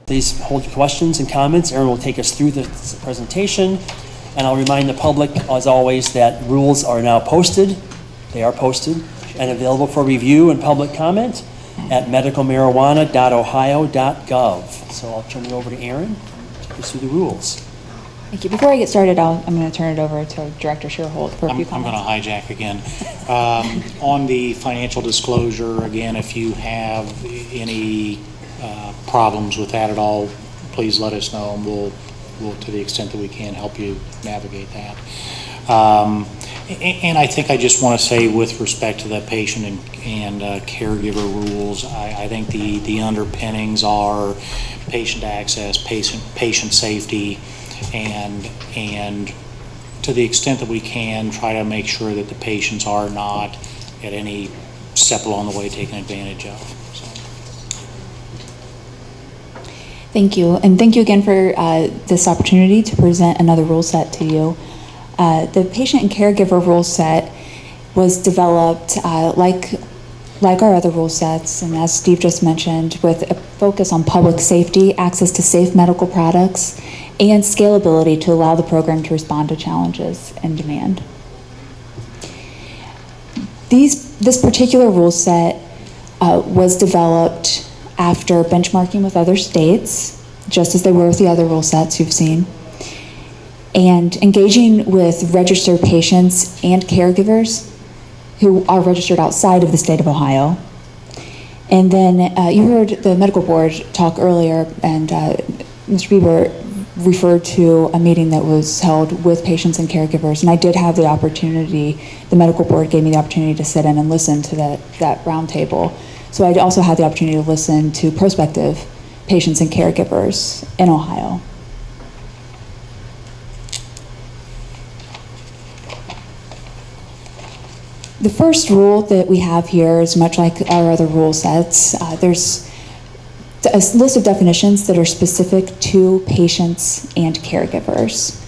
Please hold your questions and comments. Aaron will take us through the presentation. And I'll remind the public, as always, that rules are now posted. They are posted and available for review and public comment at medicalmarijuana.ohio.gov. So I'll turn it over to Aaron to take us through the rules. Thank you. Before I get started, I'm going to turn it over to Director Sherholt for a few comments. I'm going to hijack again. On the financial disclosure, again, if you have any problems with that at all, please let us know, and we'll, to the extent that we can, help you navigate that. And I think I just want to say, with respect to the patient and caregiver rules, I think the underpinnings are patient access, patient safety, and to the extent that we can, try to make sure that the patients are not at any step along the way taken advantage of. So. Thank you, and thank you again for this opportunity to present another rule set to you. The patient and caregiver rule set was developed like our other rule sets, and as Steve just mentioned, with a focus on public safety, access to safe medical products, and scalability to allow the program to respond to challenges and demand. This particular rule set was developed after benchmarking with other states, just as they were with the other rule sets you've seen, and engaging with registered patients and caregivers who are registered outside of the state of Ohio. And then you heard the medical board talk earlier, and Mr. Bieber referred to a meeting that was held with patients and caregivers, and I did have the opportunity, the medical board gave me the opportunity to sit in and listen to that roundtable. So I also had the opportunity to listen to prospective patients and caregivers in Ohio. The first rule that we have here is much like our other rule sets. There's a list of definitions that are specific to patients and caregivers.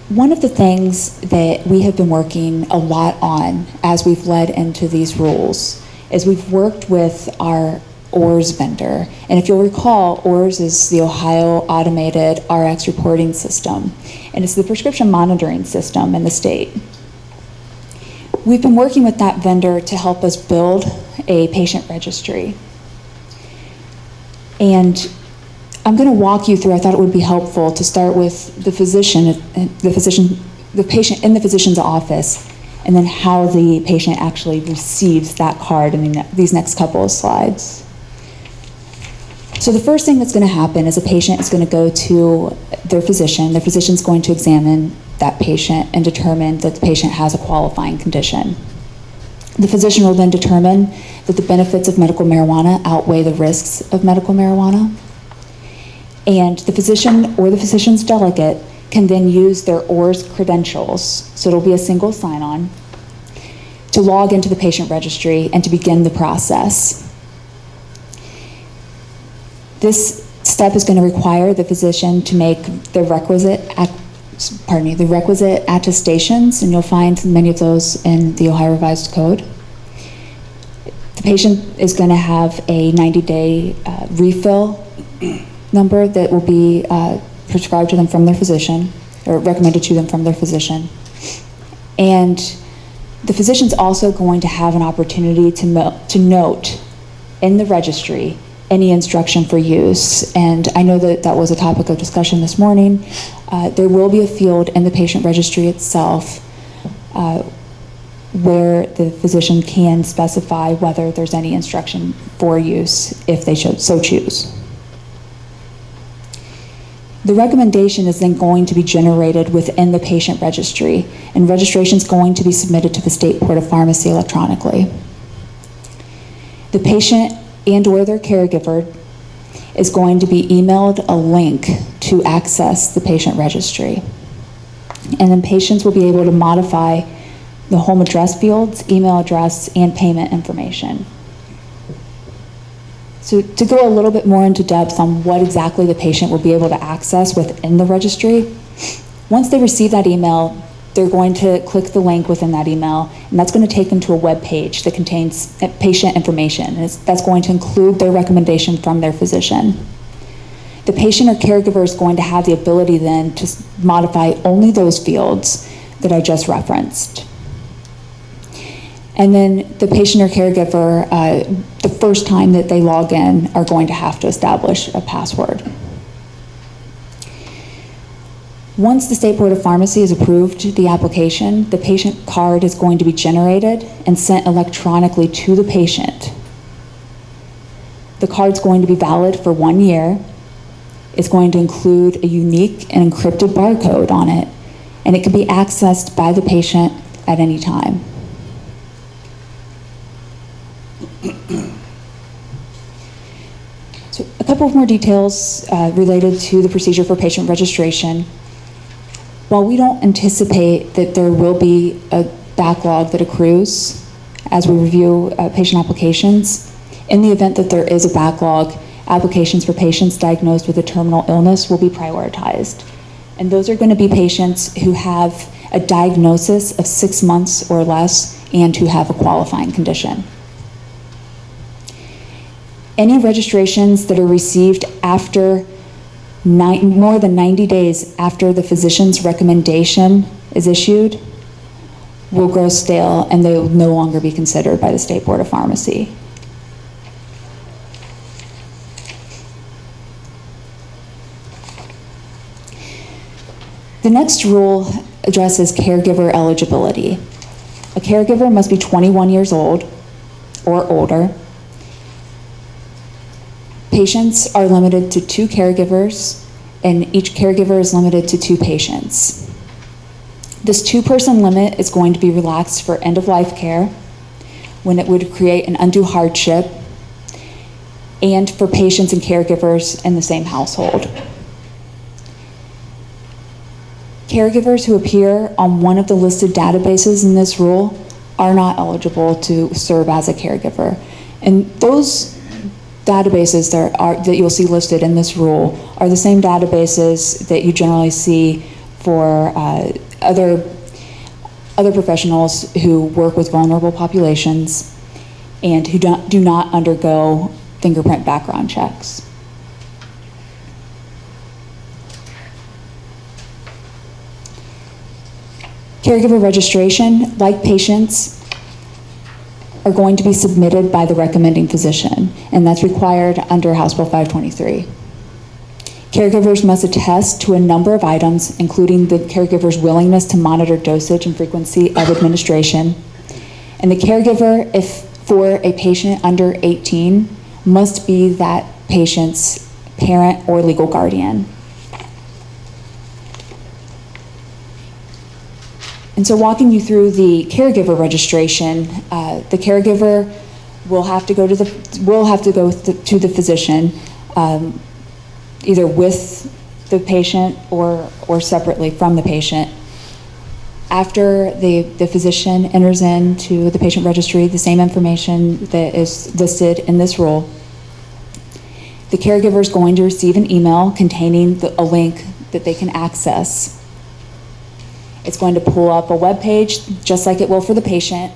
One of the things that we have been working a lot on as we've led into these rules is we've worked with our ORS vendor. And if you'll recall, ORS is the Ohio Automated RX Reporting System, and it's the prescription monitoring system in the state. We've been working with that vendor to help us build a patient registry. And I'm going to walk you through, I thought it would be helpful to start with the patient in the physician's office, and then how the patient actually receives that card in these next couple of slides. So the first thing that's going to happen is a patient is going to go to their physician. The physician's going to examine that patient and determine that the patient has a qualifying condition. The physician will then determine that the benefits of medical marijuana outweigh the risks of medical marijuana. And the physician or the physician's delegate can then use their ORS credentials, so it'll be a single sign-on, to log into the patient registry and to begin the process. This step is going to require the physician to make the requisite attestations, and you'll find many of those in the Ohio Revised Code. The patient is going to have a 90-day refill number that will be prescribed to them from their physician, or recommended to them from their physician. And the physician's also going to have an opportunity to note in the registry any instruction for use. And I know that that was a topic of discussion this morning. There will be a field in the patient registry itself where the physician can specify whether there's any instruction for use if they so choose. The recommendation is then going to be generated within the patient registry, and registration is going to be submitted to the State Board of Pharmacy electronically. The patient and/or their caregiver is going to be emailed a link to access the patient registry. And then patients will be able to modify the home address fields, email address, and payment information. So to go a little bit more into depth on what exactly the patient will be able to access within the registry, once they receive that email, they're going to click the link within that email, and that's going to take them to a web page that contains patient information. And that's going to include their recommendation from their physician. The patient or caregiver is going to have the ability then to modify only those fields that I just referenced. And then the patient or caregiver, the first time that they log in, are going to have to establish a password. Once the State Board of Pharmacy has approved the application, the patient card is going to be generated and sent electronically to the patient. The card's going to be valid for 1 year. It's going to include a unique and encrypted barcode on it, and it can be accessed by the patient at any time. So a couple of more details related to the procedure for patient registration. While we don't anticipate that there will be a backlog that accrues as we review patient applications, in the event that there is a backlog, applications for patients diagnosed with a terminal illness will be prioritized. And those are going to be patients who have a diagnosis of 6 months or less and who have a qualifying condition. Any registrations that are received after more than 90 days after the physician's recommendation is issued will grow stale, and they will no longer be considered by the State Board of Pharmacy. The next rule addresses caregiver eligibility. A caregiver must be 21 years old or older. Patients are limited to 2 caregivers, and each caregiver is limited to 2 patients. This 2-person limit is going to be relaxed for end-of-life care, when it would create an undue hardship, and for patients and caregivers in the same household. Caregivers who appear on one of the listed databases in this rule are not eligible to serve as a caregiver. And those databases that you'll see listed in this rule are the same databases that you generally see for other professionals who work with vulnerable populations and who do not undergo fingerprint background checks. Caregiver registration, like patients, are going to be submitted by the recommending physician, and that's required under House Bill 523. Caregivers must attest to a number of items, including the caregiver's willingness to monitor dosage and frequency of administration. And the caregiver, if for a patient under 18, must be that patient's parent or legal guardian. And so walking you through the caregiver registration, the caregiver will have to go to the physician, either with the patient or separately from the patient. After the physician enters into the patient registry the same information that is listed in this rule, the caregiver is going to receive an email containing a link that they can access. It's going to pull up a web page just like it will for the patient.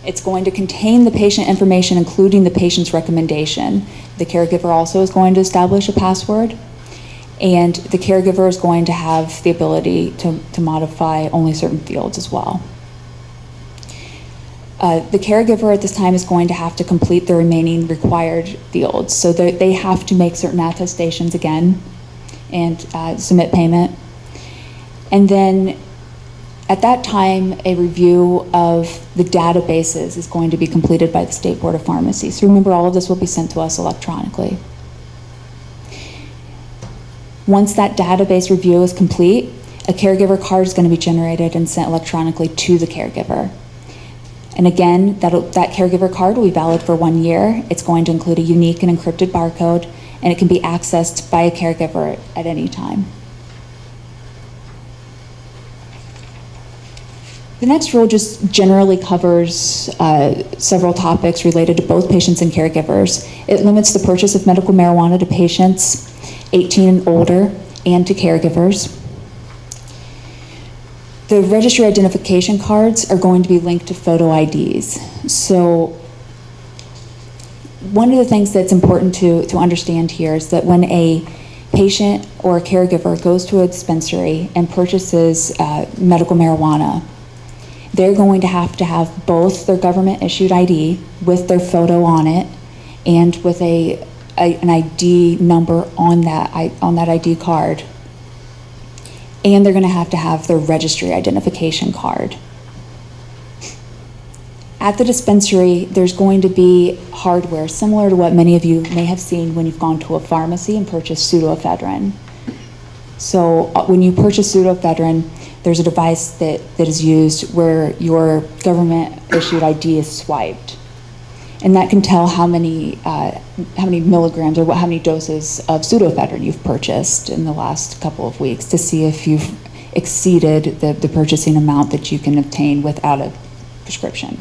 It's going to contain the patient information, including the patient's recommendation. The caregiver also is going to establish a password, and the caregiver is going to have the ability to modify only certain fields as well. The caregiver at this time is going to have to complete the remaining required fields. So they have to make certain attestations again and submit payment. And then at that time, a review of the databases is going to be completed by the State Board of Pharmacy. So remember, all of this will be sent to us electronically. Once that database review is complete, a caregiver card is going to be generated and sent electronically to the caregiver. And again, that caregiver card will be valid for 1 year. It's going to include a unique and encrypted barcode, and it can be accessed by a caregiver at any time. The next rule just generally covers several topics related to both patients and caregivers. It limits the purchase of medical marijuana to patients 18 and older and to caregivers. The registry identification cards are going to be linked to photo IDs. So one of the things that's important to understand here is that when a patient or a caregiver goes to a dispensary and purchases medical marijuana, they're going to have both their government-issued ID with their photo on it and with an ID number on that ID card. And they're going to have their registry identification card. At the dispensary, there's going to be hardware similar to what many of you may have seen when you've gone to a pharmacy and purchased pseudoephedrine. So when you purchase pseudoephedrine, there's a device that is used where your government-issued ID is swiped. And that can tell how many milligrams or how many doses of pseudoephedrine you've purchased in the last couple of weeks to see if you've exceeded the purchasing amount that you can obtain without a prescription.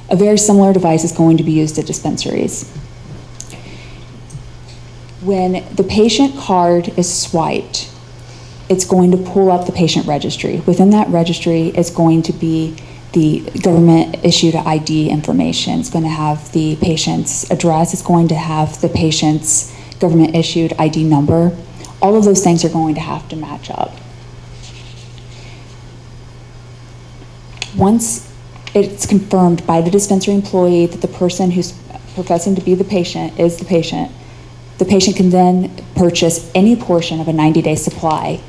A very similar device is going to be used at dispensaries. When the patient card is swiped, it's going to pull up the patient registry. Within that registry is going to be the government-issued ID information. It's going to have the patient's address. It's going to have the patient's government-issued ID number. All of those things are going to have to match up. Once it's confirmed by the dispensary employee that the person who's professing to be the patient is the patient can then purchase any portion of a 90-day supply,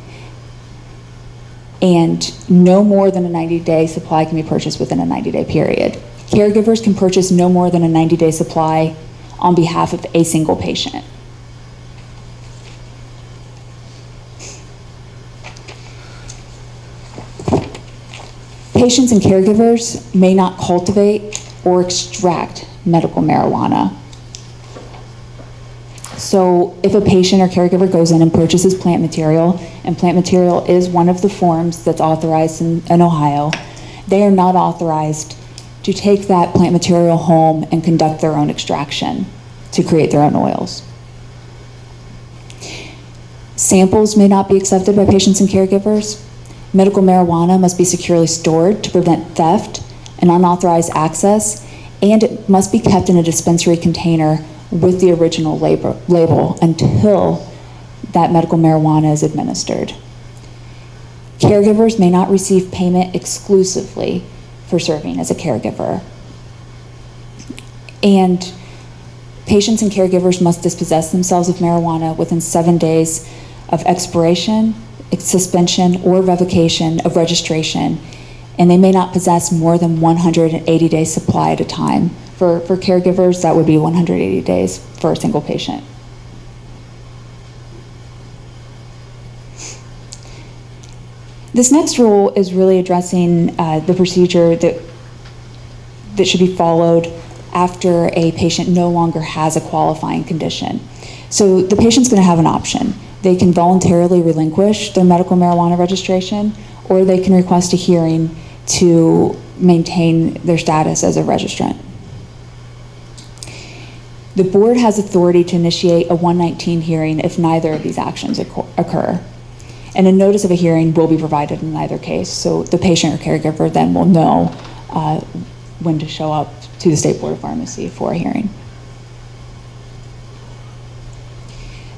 and no more than a 90-day supply can be purchased within a 90-day period. Caregivers can purchase no more than a 90-day supply on behalf of a single patient. Patients and caregivers may not cultivate or extract medical marijuana. So if a patient or caregiver goes in and purchases plant material, and plant material is one of the forms that's authorized in Ohio, they are not authorized to take that plant material home and conduct their own extraction to create their own oils. Samples may not be accepted by patients and caregivers. Medical marijuana must be securely stored to prevent theft and unauthorized access, and it must be kept in a dispensary container with the original label until that medical marijuana is administered. Caregivers may not receive payment exclusively for serving as a caregiver. And patients and caregivers must dispossess themselves of marijuana within 7 days of expiration, suspension, or revocation of registration, and they may not possess more than 180 days supply at a time. For caregivers, that would be 180 days for a single patient. This next rule is really addressing the procedure that should be followed after a patient no longer has a qualifying condition. So the patient's going to have an option. They can voluntarily relinquish their medical marijuana registration, or they can request a hearing to maintain their status as a registrant. The board has authority to initiate a 119 hearing if neither of these actions occur. And a notice of a hearing will be provided in either case, so the patient or caregiver then will know when to show up to the State Board of Pharmacy for a hearing.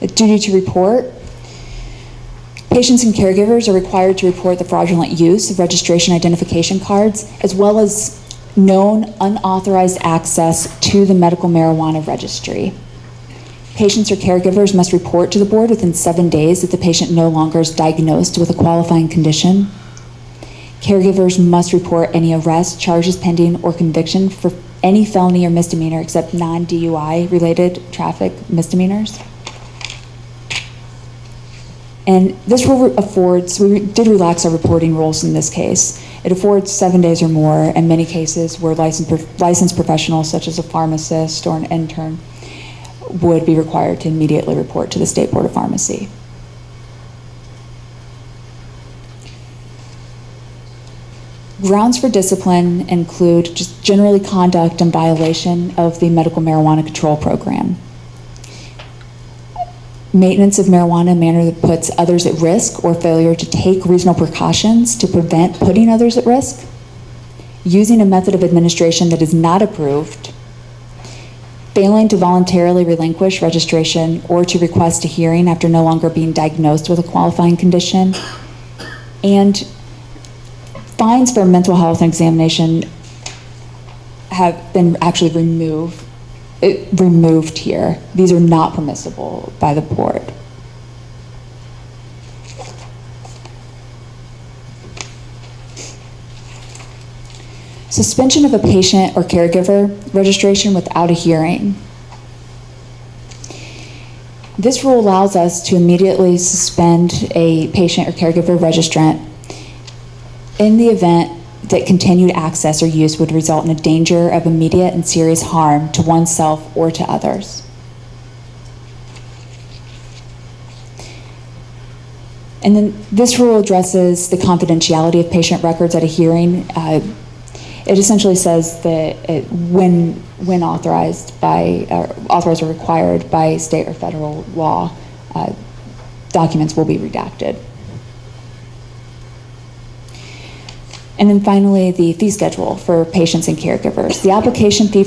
A duty to report. Patients and caregivers are required to report the fraudulent use of registration identification cards, as well as known unauthorized access to the medical marijuana registry. Patients or caregivers must report to the board within 7 days that the patient no longer is diagnosed with a qualifying condition. Caregivers must report any arrest, charges pending, or conviction for any felony or misdemeanor except non-DUI related traffic misdemeanors. And this rule affords, we did relax our reporting rules in this case. It affords 7 days or more in many cases where licensed professionals such as a pharmacist or an intern would be required to immediately report to the State Board of Pharmacy. Grounds for discipline include just generally conduct and violation of the medical marijuana control program. maintenance of marijuana in a manner that puts others at risk, or failure to take reasonable precautions to prevent putting others at risk, using a method of administration that is not approved, failing to voluntarily relinquish registration or to request a hearing after no longer being diagnosed with a qualifying condition, and fines for mental health and examination have been actually removed here. These are not permissible by the board. Suspension of a patient or caregiver registration without a hearing. This rule allows us to immediately suspend a patient or caregiver registrant in the event that continued access or use would result in a danger of immediate and serious harm to oneself or to others. And then this rule addresses the confidentiality of patient records at a hearing. It essentially says that when authorized or required by state or federal law, documents will be redacted. And then finally, the fee schedule for patients and caregivers. The application fee